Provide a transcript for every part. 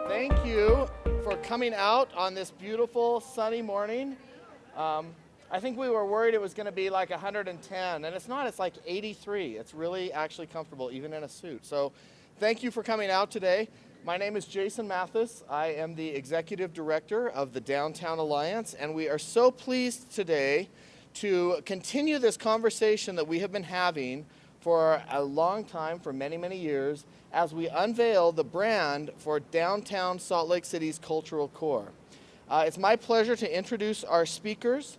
Thank you for coming out on this beautiful sunny morning. I think we were worried it was going to be like 110, and it's not. It's like 83. It's really actually comfortable, even in a suit. So thank you for coming out today. My name is Jason Mathis. I am the Executive Director of the Downtown Alliance, and we are so pleased today to continue this conversation that we have been having for a long time, for many, many years, as we unveil the brand for downtown Salt Lake City's cultural core. It's my pleasure to introduce our speakers.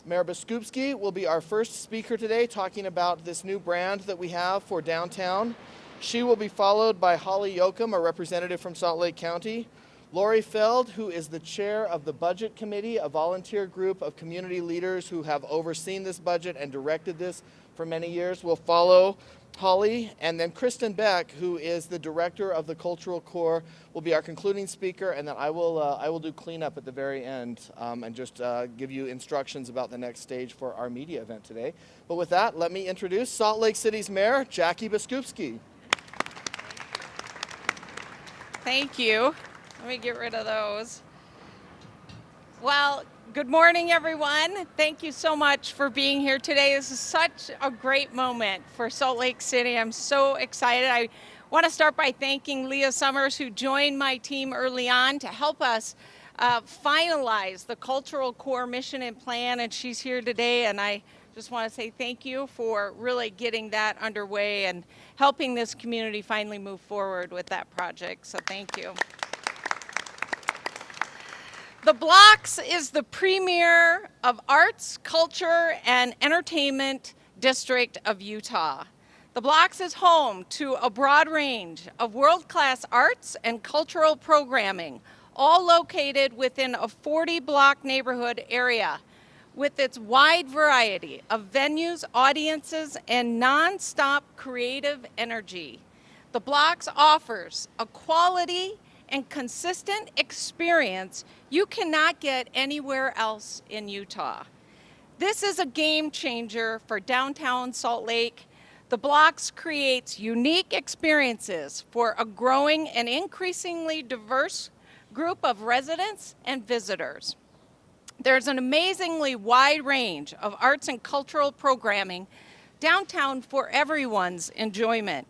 Mayor Biskupski will be our first speaker today, talking about this new brand that we have for downtown. She will be followed by Holly Yoakum, a representative from Salt Lake County. Lori Feld, who is the chair of the Budget Committee, a volunteer group of community leaders who have overseen this budget and directed this for many years, will follow Holly. And then Kristen Beck, who is the director of the Cultural Core, will be our concluding speaker. And then I will do cleanup at the very end and just give you instructions about the next stage for our media event today. But with that, let me introduce Salt Lake City's Mayor, Jackie Biskupski. Thank you. Let me get rid of those. Well, good morning, everyone. Thank you so much for being here today. This is such a great moment for Salt Lake City. I'm so excited. I want to start by thanking Leah Summers, who joined my team early on to help us finalize the Cultural Core mission and plan, and she's here today, and I just want to say thank you for really getting that underway and helping this community finally move forward with that project, so thank you. The Blocks is the premier of arts, culture, and entertainment district of Utah. The Blocks is home to a broad range of world-class arts and cultural programming, all located within a 40-block neighborhood area with its wide variety of venues, audiences, and non-stop creative energy. The Blocks offers a quality and consistent experience you cannot get anywhere else in Utah. This is a game changer for downtown Salt Lake. The Blocks creates unique experiences for a growing and increasingly diverse group of residents and visitors. There's an amazingly wide range of arts and cultural programming downtown for everyone's enjoyment.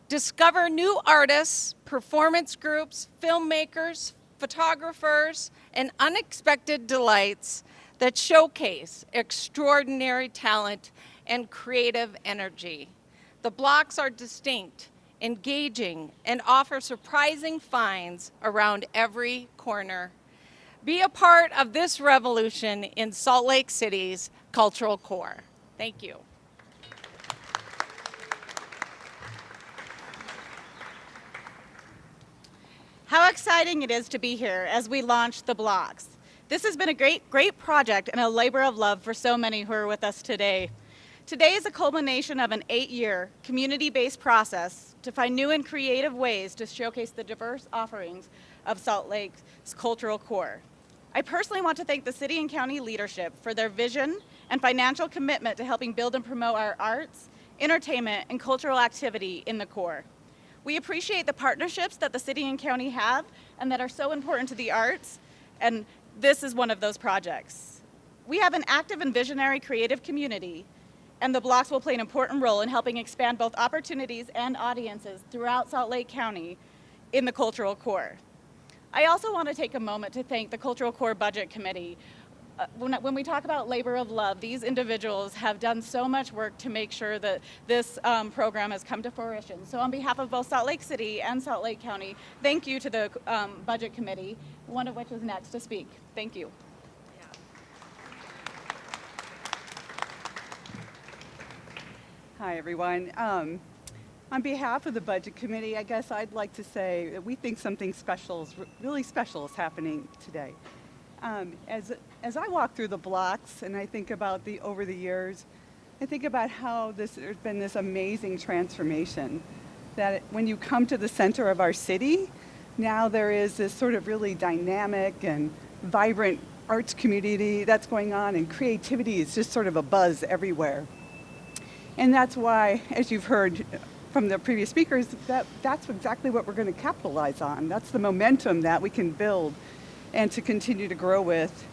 Discover new artists, performance groups, filmmakers, photographers, and unexpected delights that showcase extraordinary talent and creative energy. The Blocks are distinct, engaging, and offer surprising finds around every corner. Be a part of this revolution in Salt Lake City's cultural core. Thank you. How exciting it is to be here as we launch the Blocks. This has been a great project and a labor of love for so many who are with us today. Today is a culmination of an 8-year community-based process to find new and creative ways to showcase the diverse offerings of Salt Lake's cultural core. I personally want to thank the city and county leadership for their vision and financial commitment to helping build and promote our arts, entertainment, and cultural activity in the core. We appreciate the partnerships that the city and county have and that are so important to the arts, and this is one of those projects. We have an active and visionary creative community, and the Blocks will play an important role in helping expand both opportunities and audiences throughout Salt Lake County in the cultural core. I also want to take a moment to thank the Cultural Core Budget Committee. When we talk about labor of love, these individuals have done so much work to make sure that this program has come to fruition. So on behalf of both Salt Lake City and Salt Lake County, thank you to the Budget Committee, one of which is next to speak. Thank you. Hi, everyone. On behalf of the Budget Committee, I guess I'd like to say that we think something special, really special, is happening today. As I walk through the Blocks and I think about over the years, I think about how there's been this amazing transformation, that when you come to the center of our city, now there is this sort of really dynamic and vibrant arts community that's going on, and creativity is just sort of a buzz everywhere. And that's why, as you've heard from the previous speakers, that's exactly what we're going to capitalize on. That's the momentum that we can build and to continue to grow with.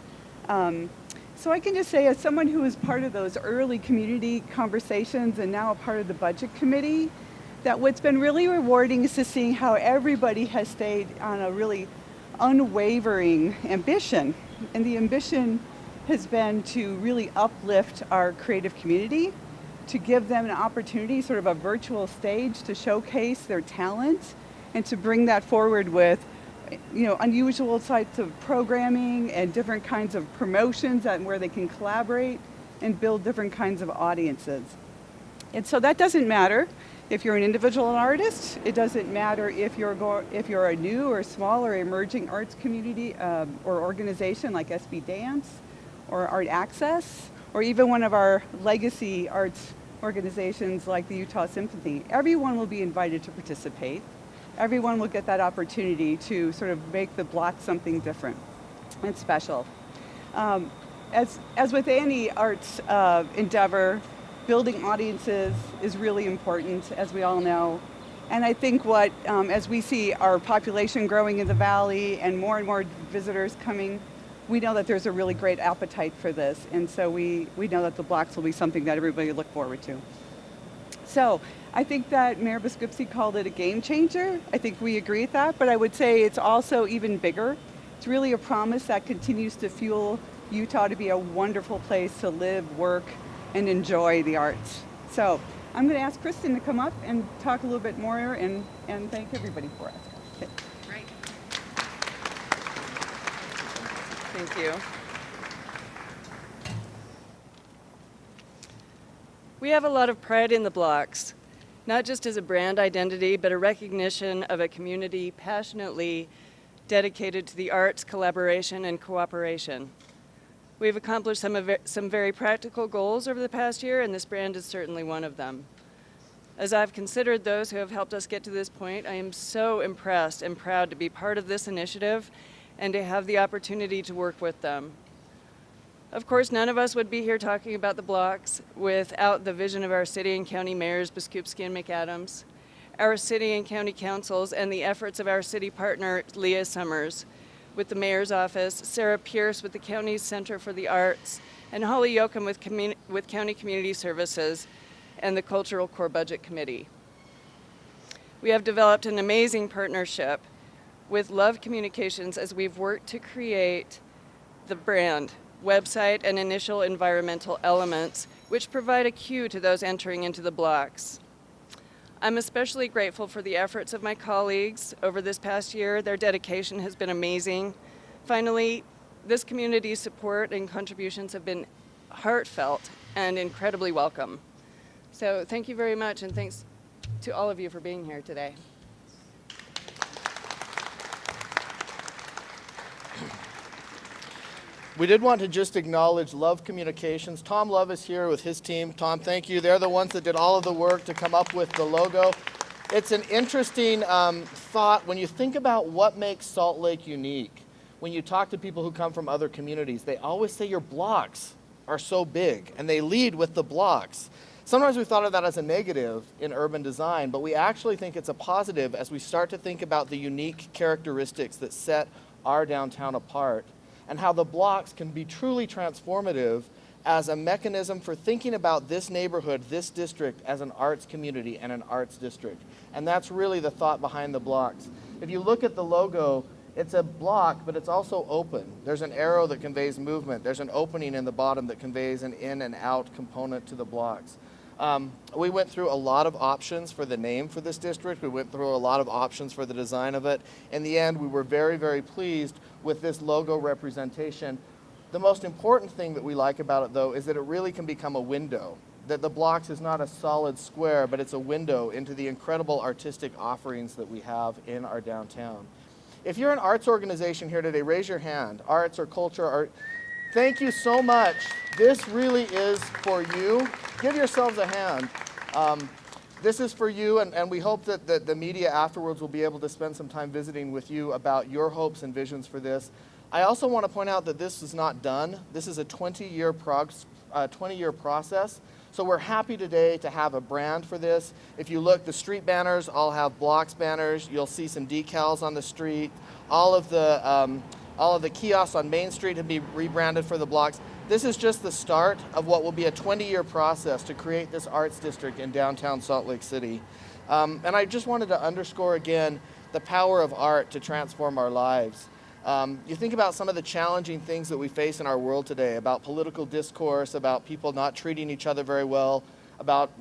So I can just say, as someone who was part of those early community conversations and now a part of the budget committee, that what's been really rewarding is to see how everybody has stayed on a really unwavering ambition. And the ambition has been to really uplift our creative community, to give them an opportunity, sort of a virtual stage to showcase their talent and to bring that forward with, you know, unusual types of programming and different kinds of promotions where they can collaborate and build different kinds of audiences. And so that doesn't matter if you're an individual artist. It doesn't matter if you're a new or small or emerging arts community or organization like SB Dance or Art Access, or even one of our legacy arts organizations like the Utah Symphony. Everyone will be invited to participate. Everyone will get that opportunity to sort of make the block something different and special. As with any arts endeavor, building audiences is really important, as we all know. And I think as we see our population growing in the valley and more visitors coming, we know that there's a really great appetite for this. And so we know that the blocks will be something that everybody will look forward to. So I think that Mayor Biskupski called it a game changer. I think we agree with that, but I would say it's also even bigger. It's really a promise that continues to fuel Utah to be a wonderful place to live, work, and enjoy the arts. So I'm going to ask Kristen to come up and talk a little bit more and thank everybody for us. Okay. Great. Thank you. We have a lot of pride in the blocks, not just as a brand identity, but a recognition of a community passionately dedicated to the arts, collaboration, and cooperation. We've accomplished some very practical goals over the past year, and this brand is certainly one of them. As I've considered those who have helped us get to this point, I am so impressed and proud to be part of this initiative and to have the opportunity to work with them. Of course, none of us would be here talking about the blocks without the vision of our city and county mayors, Biskupski and McAdams, our city and county councils, and the efforts of our city partner, Leah Summers, with the mayor's office, Sarah Pierce with the county's Center for the Arts, and Holly Yoakum with County Community Services and the Cultural Core Budget Committee. We have developed an amazing partnership with Love Communications as we've worked to create the brand, website, and initial environmental elements, which provide a cue to those entering into the blocks. I'm especially grateful for the efforts of my colleagues over this past year. Their dedication has been amazing. Finally, this community's support and contributions have been heartfelt and incredibly welcome. So thank you very much, and thanks to all of you for being here today. We did want to just acknowledge Love Communications. Tom Love is here with his team. Tom, thank you. They're the ones that did all of the work to come up with the logo. It's an interesting thought when you think about what makes Salt Lake unique. When you talk to people who come from other communities, they always say your blocks are so big, and they lead with the blocks. Sometimes we thought of that as a negative in urban design, but we actually think it's a positive as we start to think about the unique characteristics that set our downtown apart, and how the blocks can be truly transformative as a mechanism for thinking about this neighborhood, this district, as an arts community and an arts district. And that's really the thought behind the blocks. If you look at the logo, it's a block, but it's also open. There's an arrow that conveys movement. There's an opening in the bottom that conveys an in and out component to the blocks. We went through a lot of options for the name for this district. We went through a lot of options for the design of it. In the end, we were very, very pleased with this logo representation. The most important thing that we like about it, though, is that it really can become a window. That the blocks is not a solid square, but it's a window into the incredible artistic offerings that we have in our downtown. If you're an arts organization here today, raise your hand. Arts or culture, art. Thank you so much. This really is for you. Give yourselves a hand. This is for you, and we hope that the media afterwards will be able to spend some time visiting with you about your hopes and visions for this. I also want to point out that this is not done. This is a 20-year process. So we're happy today to have a brand for this. If you look, the street banners all have Blocks banners. You'll see some decals on the street. All of the kiosks on Main Street have been rebranded for the Blocks. This is just the start of what will be a 20-year process to create this arts district in downtown Salt Lake City. And I just wanted to underscore again the power of art to transform our lives. You think about some of the challenging things that we face in our world today, about political discourse, about people not treating each other very well, about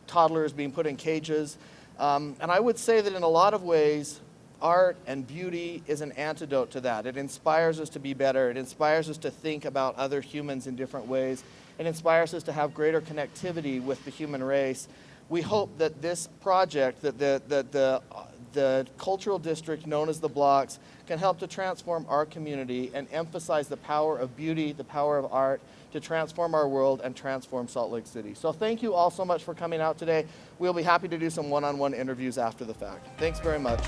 toddlers being put in cages. And I would say that in a lot of ways, art and beauty is an antidote to that. It inspires us to be better. It inspires us to think about other humans in different ways. It inspires us to have greater connectivity with the human race. We hope that this project, that the cultural district known as the Blocks, can help to transform our community and emphasize the power of beauty, the power of art, to transform our world and transform Salt Lake City. So thank you all so much for coming out today. We'll be happy to do some one-on-one interviews after the fact. Thanks very much.